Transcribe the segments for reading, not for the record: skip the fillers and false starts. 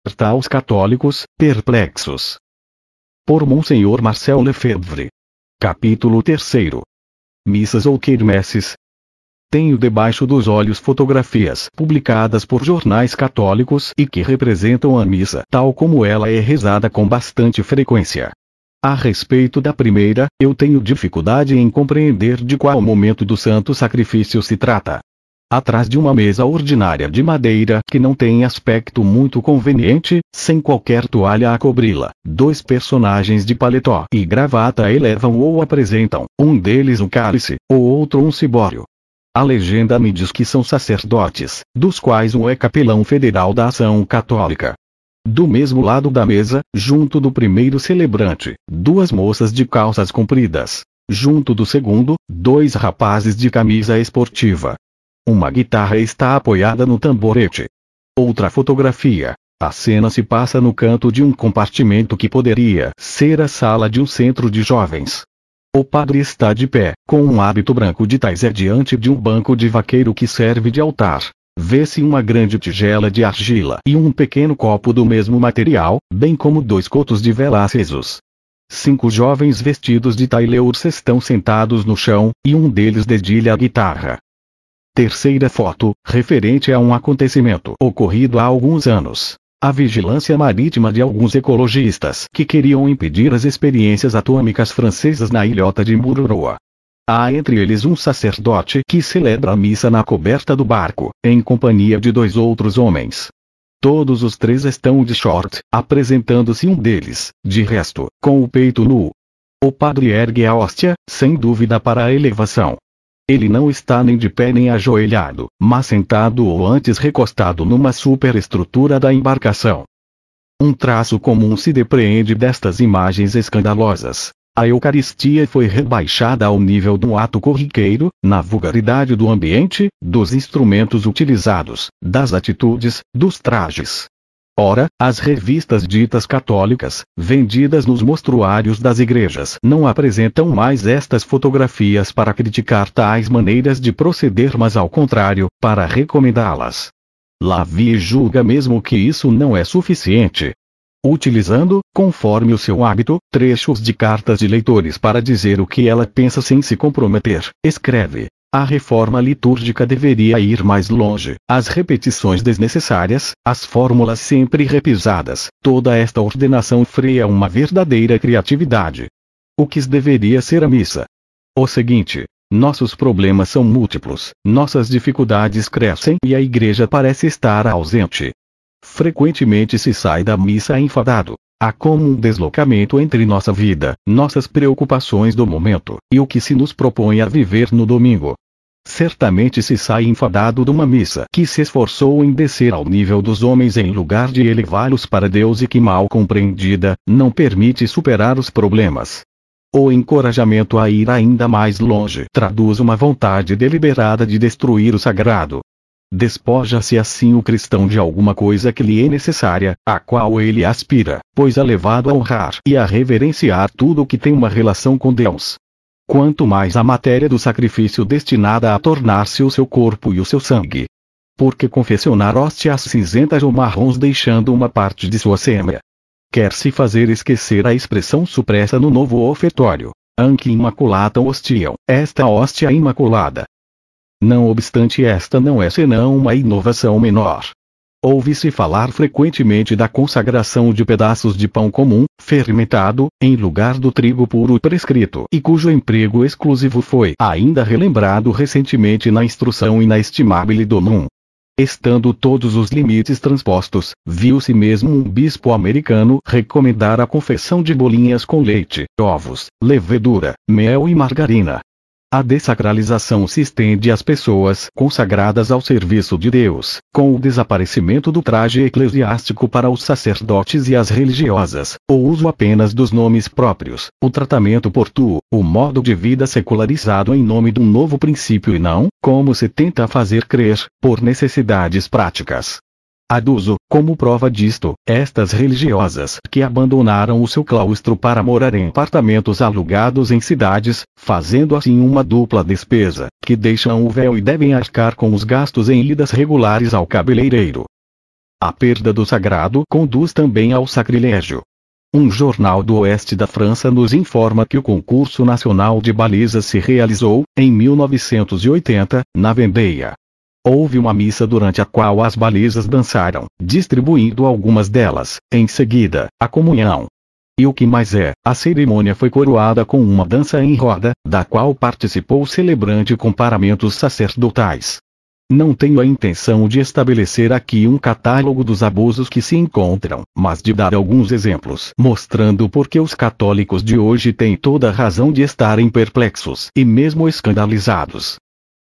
alerta aos católicos, perplexos. Por Monsenhor Marcel Lefebvre. Capítulo 3. Missas ou quermesses. Tenho debaixo dos olhos fotografias publicadas por jornais católicos e que representam a missa tal como ela é rezada com bastante frequência. A respeito da primeira, eu tenho dificuldade em compreender de qual momento do santo sacrifício se trata. Atrás de uma mesa ordinária de madeira que não tem aspecto muito conveniente, sem qualquer toalha a cobri-la, dois personagens de paletó e gravata elevam ou apresentam, um deles um cálice, o outro um cibório. A legenda me diz que são sacerdotes, dos quais um é capelão federal da Ação Católica. Do mesmo lado da mesa, junto do primeiro celebrante, duas moças de calças compridas. Junto do segundo, dois rapazes de camisa esportiva. Uma guitarra está apoiada no tamborete. Outra fotografia. A cena se passa no canto de um compartimento que poderia ser a sala de um centro de jovens. O padre está de pé, com um hábito branco de taizer diante de um banco de vaqueiro que serve de altar. Vê-se uma grande tigela de argila e um pequeno copo do mesmo material, bem como dois cotos de vela acesos. 5 jovens vestidos de taileurs estão sentados no chão, e um deles dedilha a guitarra. Terceira foto, referente a um acontecimento ocorrido há alguns anos. A vigilância marítima de alguns ecologistas que queriam impedir as experiências atômicas francesas na ilhota de Mururoa. Há entre eles um sacerdote que celebra a missa na coberta do barco, em companhia de 2 outros homens. Todos os 3 estão de short, apresentando-se um deles, de resto, com o peito nu. O padre ergue a hóstia, sem dúvida para a elevação. Ele não está nem de pé nem ajoelhado, mas sentado ou antes recostado numa superestrutura da embarcação. Um traço comum se depreende destas imagens escandalosas. A Eucaristia foi rebaixada ao nível de um ato corriqueiro, na vulgaridade do ambiente, dos instrumentos utilizados, das atitudes, dos trajes. Ora, as revistas ditas católicas, vendidas nos mostruários das igrejas, não apresentam mais estas fotografias para criticar tais maneiras de proceder, mas ao contrário, para recomendá-las. Lavie julga mesmo que isso não é suficiente. Utilizando, conforme o seu hábito, trechos de cartas de leitores para dizer o que ela pensa sem se comprometer, escreve: a reforma litúrgica deveria ir mais longe, as repetições desnecessárias, as fórmulas sempre repisadas, toda esta ordenação freia uma verdadeira criatividade. O que deveria ser a missa? O seguinte: nossos problemas são múltiplos, nossas dificuldades crescem e a igreja parece estar ausente. Frequentemente se sai da missa enfadado. Há como um deslocamento entre nossa vida, nossas preocupações do momento, e o que se nos propõe a viver no domingo. Certamente se sai enfadado de uma missa que se esforçou em descer ao nível dos homens em lugar de elevá-los para Deus e que, mal compreendida, não permite superar os problemas. O encorajamento a ir ainda mais longe traduz uma vontade deliberada de destruir o sagrado. Despoja-se assim o cristão de alguma coisa que lhe é necessária, a qual ele aspira, pois é levado a honrar e a reverenciar tudo o que tem uma relação com Deus. Quanto mais a matéria do sacrifício destinada a tornar-se o seu corpo e o seu sangue. Porque confeccionar hóstias cinzentas ou marrons deixando uma parte de sua sêmea. Quer-se fazer esquecer a expressão supressa no novo ofertório: anque imaculatam hostiam, esta hóstia imaculada. Não obstante, esta não é senão uma inovação menor. Ouve-se falar frequentemente da consagração de pedaços de pão comum, fermentado, em lugar do trigo puro prescrito e cujo emprego exclusivo foi ainda relembrado recentemente na Instrução Inestimabile Domum. Estando todos os limites transpostos, viu-se mesmo um bispo americano recomendar a confecção de bolinhas com leite, ovos, levedura, mel e margarina. A dessacralização se estende às pessoas consagradas ao serviço de Deus, com o desaparecimento do traje eclesiástico para os sacerdotes e as religiosas, o uso apenas dos nomes próprios, o tratamento por tu, o modo de vida secularizado em nome de um novo princípio e não, como se tenta fazer crer, por necessidades práticas. Aduzo, como prova disto, estas religiosas que abandonaram o seu claustro para morar em apartamentos alugados em cidades, fazendo assim uma dupla despesa, que deixam o véu e devem arcar com os gastos em idas regulares ao cabeleireiro. A perda do sagrado conduz também ao sacrilégio. Um jornal do oeste da França nos informa que o concurso nacional de balizas se realizou, em 1980, na Vendée. Houve uma missa durante a qual as balizas dançaram, distribuindo algumas delas, em seguida, a comunhão. E o que mais é, a cerimônia foi coroada com uma dança em roda, da qual participou o celebrante com paramentos sacerdotais. Não tenho a intenção de estabelecer aqui um catálogo dos abusos que se encontram, mas de dar alguns exemplos, mostrando por que os católicos de hoje têm toda a razão de estarem perplexos e mesmo escandalizados.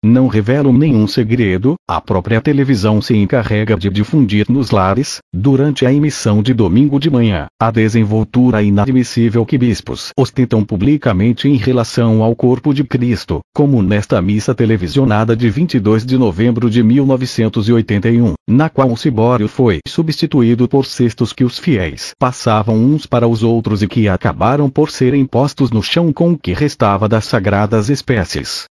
Não revelo nenhum segredo, a própria televisão se encarrega de difundir nos lares, durante a emissão de domingo de manhã, a desenvoltura inadmissível que bispos ostentam publicamente em relação ao corpo de Cristo, como nesta missa televisionada de 22 de novembro de 1981, na qual o cibório foi substituído por cestos que os fiéis passavam uns para os outros e que acabaram por serem postos no chão com o que restava das sagradas espécies.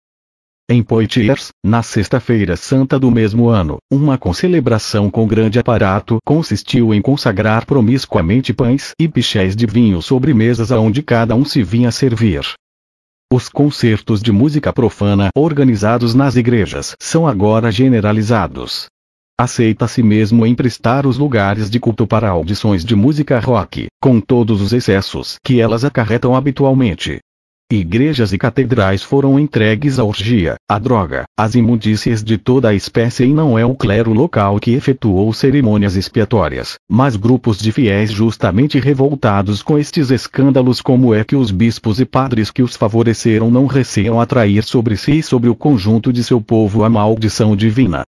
Em Poitiers, na sexta-feira santa do mesmo ano, uma concelebração com grande aparato consistiu em consagrar promiscuamente pães e pichés de vinho sobre mesas aonde cada um se vinha servir. Os concertos de música profana organizados nas igrejas são agora generalizados. Aceita-se mesmo emprestar os lugares de culto para audições de música rock, com todos os excessos que elas acarretam habitualmente. Igrejas e catedrais foram entregues à orgia, à droga, às imundícies de toda a espécie e não é o clero local que efetuou cerimônias expiatórias, mas grupos de fiéis justamente revoltados com estes escândalos. Como é que os bispos e padres que os favoreceram não receiam atrair sobre si e sobre o conjunto de seu povo a maldição divina?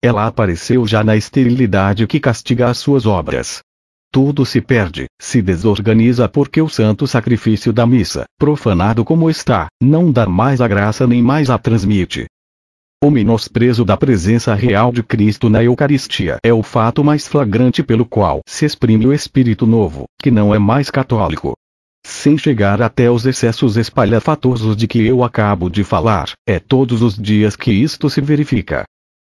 Ela apareceu já na esterilidade que castiga as suas obras. Tudo se perde, se desorganiza porque o santo sacrifício da missa, profanado como está, não dá mais a graça nem mais a transmite. O menosprezo da presença real de Cristo na Eucaristia é o fato mais flagrante pelo qual se exprime o espírito novo, que não é mais católico. Sem chegar até os excessos espalhafatosos de que eu acabo de falar, é todos os dias que isto se verifica.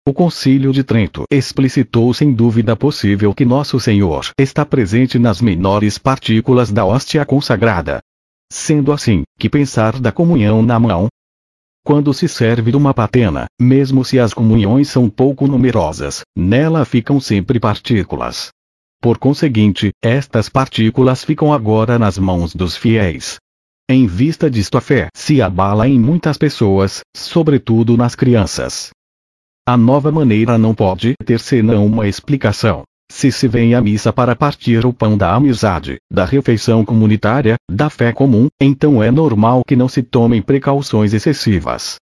O Concílio de Trento explicitou sem dúvida possível que Nosso Senhor está presente nas menores partículas da hóstia consagrada. Sendo assim, que pensar da comunhão na mão? Quando se serve de uma patena, mesmo se as comunhões são pouco numerosas, nela ficam sempre partículas. Por conseguinte, estas partículas ficam agora nas mãos dos fiéis. Em vista disto, a fé se abala em muitas pessoas, sobretudo nas crianças. A nova maneira não pode ter senão uma explicação. Se se vem à missa para partir o pão da amizade, da refeição comunitária, da fé comum, então é normal que não se tomem precauções excessivas.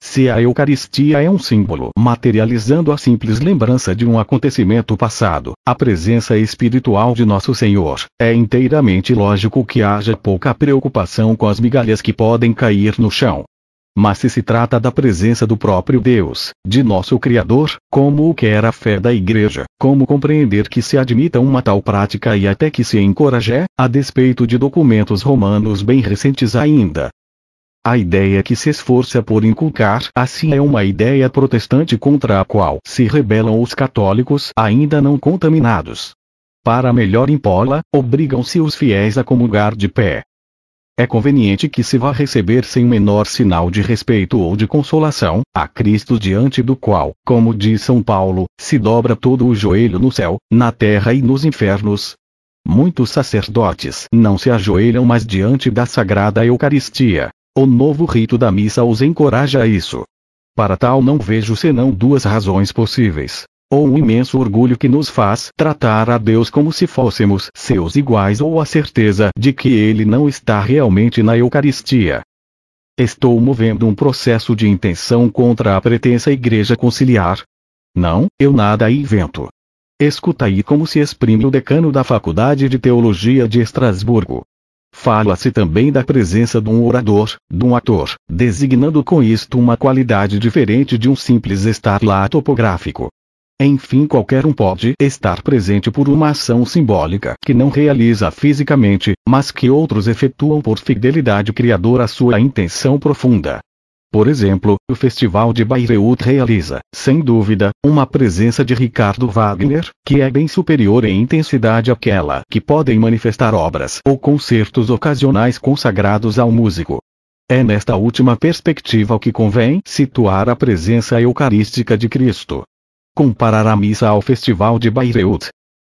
Se a Eucaristia é um símbolo materializando a simples lembrança de um acontecimento passado, a presença espiritual de Nosso Senhor, é inteiramente lógico que haja pouca preocupação com as migalhas que podem cair no chão. Mas se trata da presença do próprio Deus, de nosso Criador, como o quer a fé da Igreja, como compreender que se admita uma tal prática e até que se encoraje, a despeito de documentos romanos bem recentes ainda? A ideia que se esforça por inculcar assim é uma ideia protestante contra a qual se rebelam os católicos ainda não contaminados. Para melhor impô-la, obrigam-se os fiéis a comungar de pé. É conveniente que se vá receber sem menor sinal de respeito ou de consolação, a Cristo diante do qual, como diz São Paulo, se dobra todo o joelho no céu, na terra e nos infernos. Muitos sacerdotes não se ajoelham mais diante da Sagrada Eucaristia. O novo rito da missa os encoraja a isso. Para tal não vejo senão duas razões possíveis. Ou um imenso orgulho que nos faz tratar a Deus como se fôssemos seus iguais, ou a certeza de que Ele não está realmente na Eucaristia. Estou movendo um processo de intenção contra a pretensa Igreja Conciliar? Não, eu nada invento. Escuta aí como se exprime o decano da Faculdade de Teologia de Estrasburgo. Fala-se também da presença de um orador, de um ator, designando com isto uma qualidade diferente de um simples estar lá topográfico. Enfim, qualquer um pode estar presente por uma ação simbólica que não realiza fisicamente, mas que outros efetuam por fidelidade criadora à sua intenção profunda. Por exemplo, o Festival de Bayreuth realiza, sem dúvida, uma presença de Richard Wagner, que é bem superior em intensidade àquela que podem manifestar obras ou concertos ocasionais consagrados ao músico. É nesta última perspectiva que convém situar a presença eucarística de Cristo. Comparar a missa ao Festival de Bayreuth.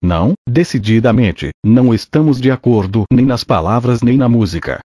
Não, decididamente, não estamos de acordo nem nas palavras nem na música.